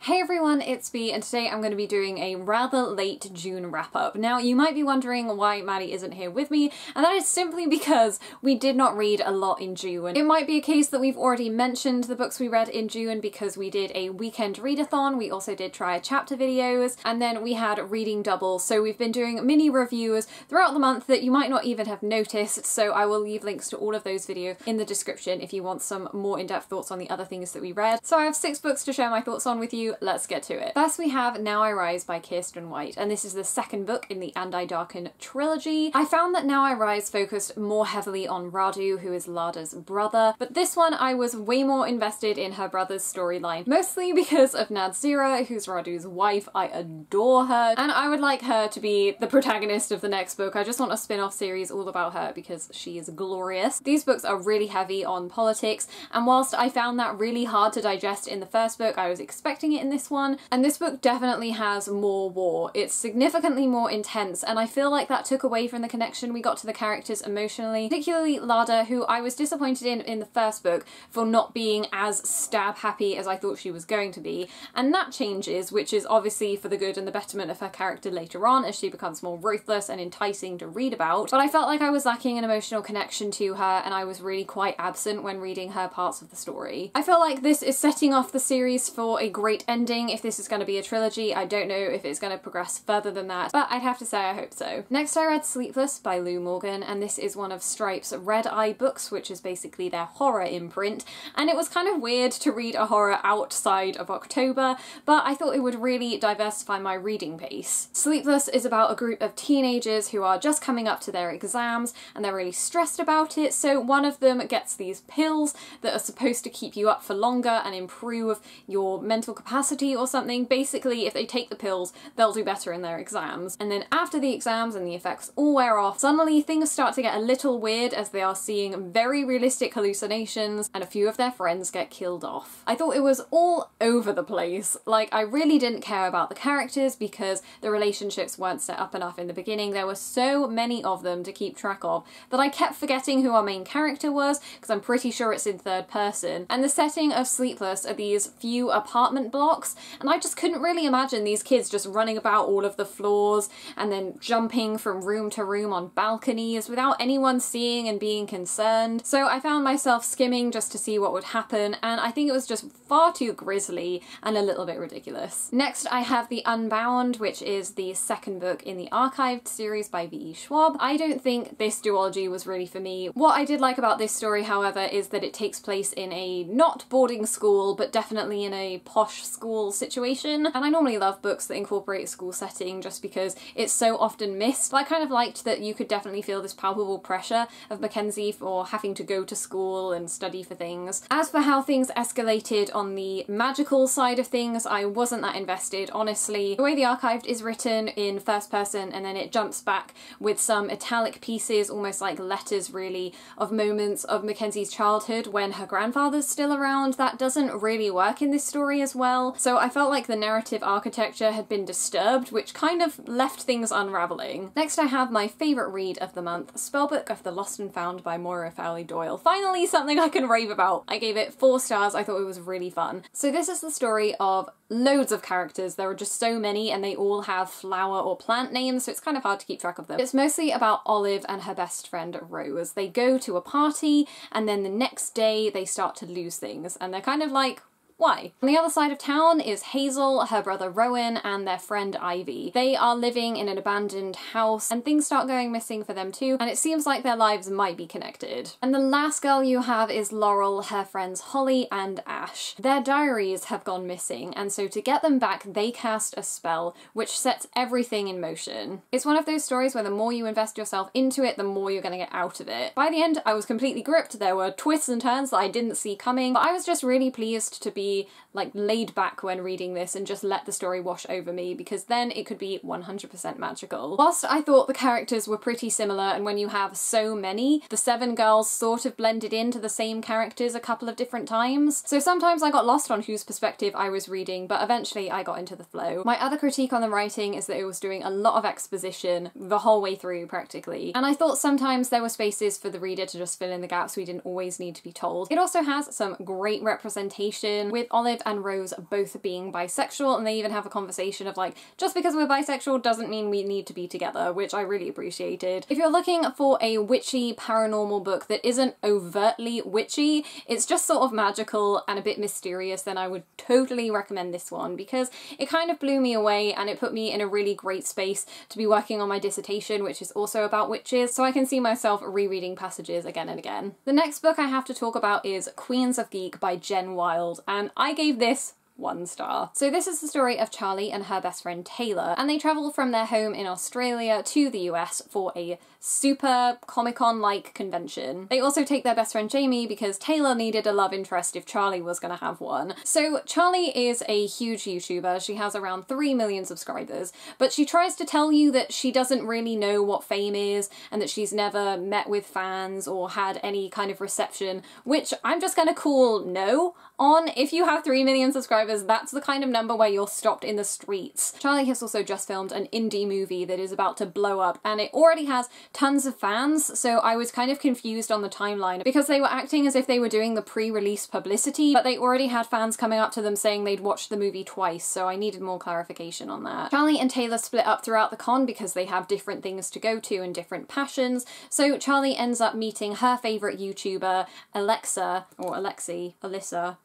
Hey everyone, it's Bea, and today I'm going to be doing a rather late June wrap-up. Now, you might be wondering why Maddie isn't here with me, and that is simply because we did not read a lot in June. It might be a case that we've already mentioned the books we read in June because we did a weekend readathon, we also did try chapter videos, and then we had reading doubles, so we've been doing mini reviews throughout the month that you might not even have noticed, so I will leave links to all of those videos in the description if you want some more in-depth thoughts on the other things that we read. So I have 6 books to share my thoughts on with you. Let's get to it. First we have Now I Rise by Kiersten White, and this is the second book in the And I Darken trilogy. I found that Now I Rise focused more heavily on Radu, who is Lada's brother, but this one I was way more invested in her brother's storyline, mostly because of Nadzira, who's Radu's wife. I adore her, and I would like her to be the protagonist of the next book. I just want a spin-off series all about her because she is glorious. These books are really heavy on politics, and whilst I found that really hard to digest in the first book, I was expecting it in this one. And this book definitely has more war. It's significantly more intense, and I feel like that took away from the connection we got to the characters emotionally, particularly Lada, who I was disappointed in the first book for not being as stab happy as I thought she was going to be, and that changes, which is obviously for the good and the betterment of her character later on as she becomes more ruthless and enticing to read about, but I felt like I was lacking an emotional connection to her, and I was really quite absent when reading her parts of the story. I feel like this is setting off the series for a great ending. If this is going to be a trilogy, I don't know if it's going to progress further than that, but I'd have to say I hope so. Next I read Sleepless by Lou Morgan, and this is one of Stripe's Red Eye books, which is basically their horror imprint, and it was kind of weird to read a horror outside of October, but I thought it would really diversify my reading pace. Sleepless is about a group of teenagers who are just coming up to their exams, and they're really stressed about it, so one of them gets these pills that are supposed to keep you up for longer and improve your mental capacity or something. Basically, if they take the pills, they'll do better in their exams. And then after the exams and the effects all wear off, suddenly things start to get a little weird as they are seeing very realistic hallucinations, and a few of their friends get killed off. I thought it was all over the place. Like, I really didn't care about the characters because the relationships weren't set up enough in the beginning. There were so many of them to keep track of that I kept forgetting who our main character was, because I'm pretty sure it's in third person. And the setting of Sleepless are these few apartment blocks, and I just couldn't really imagine these kids just running about all of the floors and then jumping from room to room on balconies without anyone seeing and being concerned. So I found myself skimming just to see what would happen, and I think it was just far too grisly and a little bit ridiculous. Next I have The Unbound, which is the second book in the Archived series by V.E. Schwab. I don't think this duology was really for me. What I did like about this story, however, is that it takes place in a not boarding school, but definitely in a posh school situation, and I normally love books that incorporate a school setting just because it's so often missed, but I kind of liked that you could definitely feel this palpable pressure of Mackenzie for having to go to school and study for things. As for how things escalated on the magical side of things, I wasn't that invested, honestly. The way The Archived is written in first person and then it jumps back with some italic pieces, almost like letters really, of moments of Mackenzie's childhood when her grandfather's still around, that doesn't really work in this story as well. So I felt like the narrative architecture had been disturbed, which kind of left things unraveling. Next I have my favourite read of the month, Spellbook of the Lost and Found by Moira Fowley Doyle. Finally something I can rave about. I gave it 4 stars, I thought it was really fun. So this is the story of loads of characters. There are just so many and they all have flower or plant names, so it's kind of hard to keep track of them. It's mostly about Olive and her best friend Rose. They go to a party and then the next day they start to lose things, and they're kind of like, why? On the other side of town is Hazel, her brother Rowan, and their friend Ivy. They are living in an abandoned house and things start going missing for them too, and it seems like their lives might be connected. And the last girl you have is Laurel, her friends Holly and Ash. Their diaries have gone missing, and so to get them back they cast a spell which sets everything in motion. It's one of those stories where the more you invest yourself into it, the more you're gonna get out of it. By the end I was completely gripped. There were twists and turns that I didn't see coming, but I was just really pleased to be like laid back when reading this and just let the story wash over me, because then it could be 100% magical. Whilst I thought the characters were pretty similar, and when you have so many, the 7 girls sort of blended into the same characters a couple of different times, so sometimes I got lost on whose perspective I was reading, but eventually I got into the flow. My other critique on the writing is that it was doing a lot of exposition the whole way through practically, and I thought sometimes there were spaces for the reader to just fill in the gaps we didn't always need to be told. It also has some great representation, with Olive and Rose both being bisexual, and they even have a conversation of like, just because we're bisexual doesn't mean we need to be together, which I really appreciated. If you're looking for a witchy paranormal book that isn't overtly witchy, it's just sort of magical and a bit mysterious, then I would totally recommend this one, because it kind of blew me away and it put me in a really great space to be working on my dissertation, which is also about witches, so I can see myself rereading passages again and again. The next book I have to talk about is Queens of Geek by Jen Wilde, and I gave this 1 star. So this is the story of Charlie and her best friend Taylor, and they travel from their home in Australia to the US for a super Comic-Con-like convention. They also take their best friend Jamie because Taylor needed a love interest if Charlie was gonna have one. So Charlie is a huge YouTuber. She has around 3 million subscribers, but she tries to tell you that she doesn't really know what fame is and that she's never met with fans or had any kind of reception, which I'm just gonna call no on. If you have 3 million subscribers, that's the kind of number where you're stopped in the streets. Charlie has also just filmed an indie movie that is about to blow up, and it already has tons of fans, so I was kind of confused on the timeline because they were acting as if they were doing the pre-release publicity, but they already had fans coming up to them saying they'd watched the movie twice, so I needed more clarification on that. Charlie and Taylor split up throughout the con because they have different things to go to and different passions, so Charlie ends up meeting her favourite YouTuber, Alexa, or Alyssa.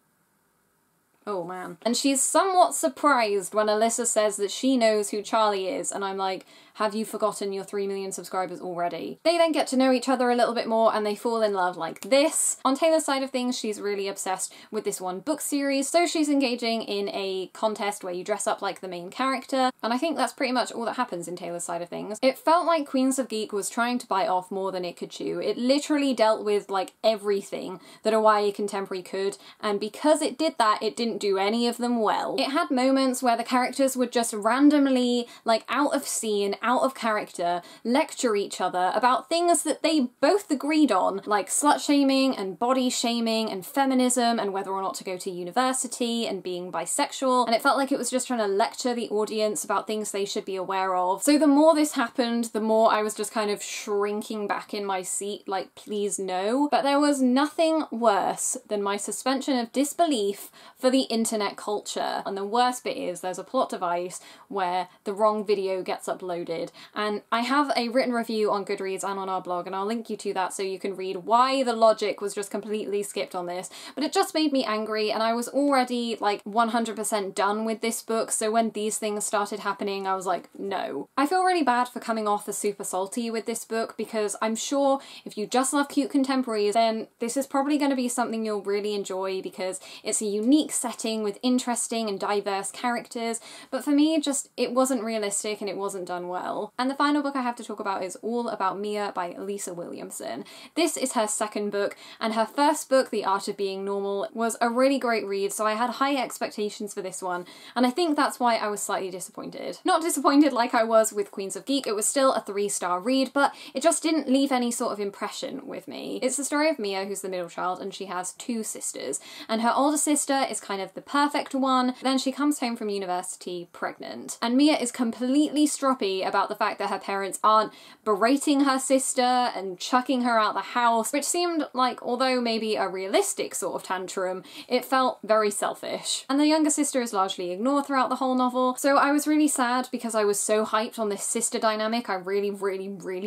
Oh man. And she's somewhat surprised when Alyssa says that she knows who Charlie is, and I'm like, have you forgotten your 3 million subscribers already? They then get to know each other a little bit more and they fall in love like this. On Taylor's side of things, she's really obsessed with this one book series, so she's engaging in a contest where you dress up like the main character, and I think that's pretty much all that happens in Taylor's side of things. It felt like Queens of Geek was trying to bite off more than it could chew. It literally dealt with like everything that a YA contemporary could, and because it did that, it didn't do any of them well. It had moments where the characters would just randomly, like out of scene, out of character, lecture each other about things that they both agreed on, like slut shaming and body shaming and feminism and whether or not to go to university and being bisexual, and it felt like it was just trying to lecture the audience about things they should be aware of. So the more this happened, the more I was just kind of shrinking back in my seat like, please no. But there was nothing worse than my suspension of disbelief for the internet culture. And the worst bit is there's a plot device where the wrong video gets uploaded, and I have a written review on Goodreads and on our blog, and I'll link you to that so you can read why the logic was just completely skipped on this. But it just made me angry, and I was already like 100% done with this book, so when these things started happening I was like, no. I feel really bad for coming off as super salty with this book, because I'm sure if you just love cute contemporaries, then this is probably going to be something you'll really enjoy because it's a unique setting with interesting and diverse characters, but for me, just it wasn't realistic and it wasn't done well. And the final book I have to talk about is All About Mia by Lisa Williamson. This is her second book, and her first book, The Art of Being Normal, was a really great read, so I had high expectations for this one, and I think that's why I was slightly disappointed. Not disappointed like I was with Queens of Geek, it was still a 3-star read, but it just didn't leave any sort of impression with me. It's the story of Mia, who's the middle child, and she has 2 sisters, and her older sister is kind of the perfect one, then she comes home from university pregnant, and Mia is completely stroppy about the fact that her parents aren't berating her sister and chucking her out the house, which seemed like, although maybe a realistic sort of tantrum, it felt very selfish. And the younger sister is largely ignored throughout the whole novel, so I was really sad because I was so hyped on this sister dynamic. I really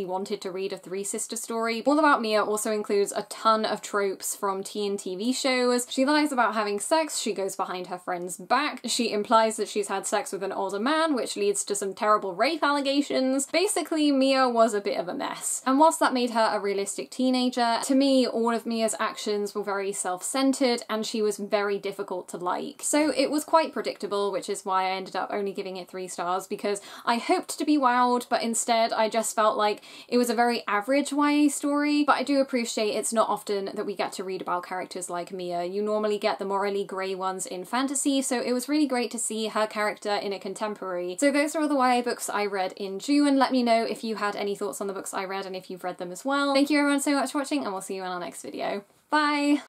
wanted to read a 3-sister story. All About Mia also includes a ton of tropes from teen TV shows. She lies about having sex, she goes behind her friend's back, she implies that she's had sex with an older man, which leads to some terrible rape allegations. Basically, Mia was a bit of a mess. And whilst that made her a realistic teenager, to me, all of Mia's actions were very self-centered and she was very difficult to like. So it was quite predictable, which is why I ended up only giving it 3 stars, because I hoped to be wowed, but instead I just felt like it was a very average YA story. But I do appreciate it's not often that we get to read about characters like Mia. You normally get the morally grey ones in fantasy, so it was really great to see her character in a contemporary. So those are all the YA books I read in June. Let me know if you had any thoughts on the books I read and if you've read them as well. Thank you everyone so much for watching, and we'll see you in our next video. Bye!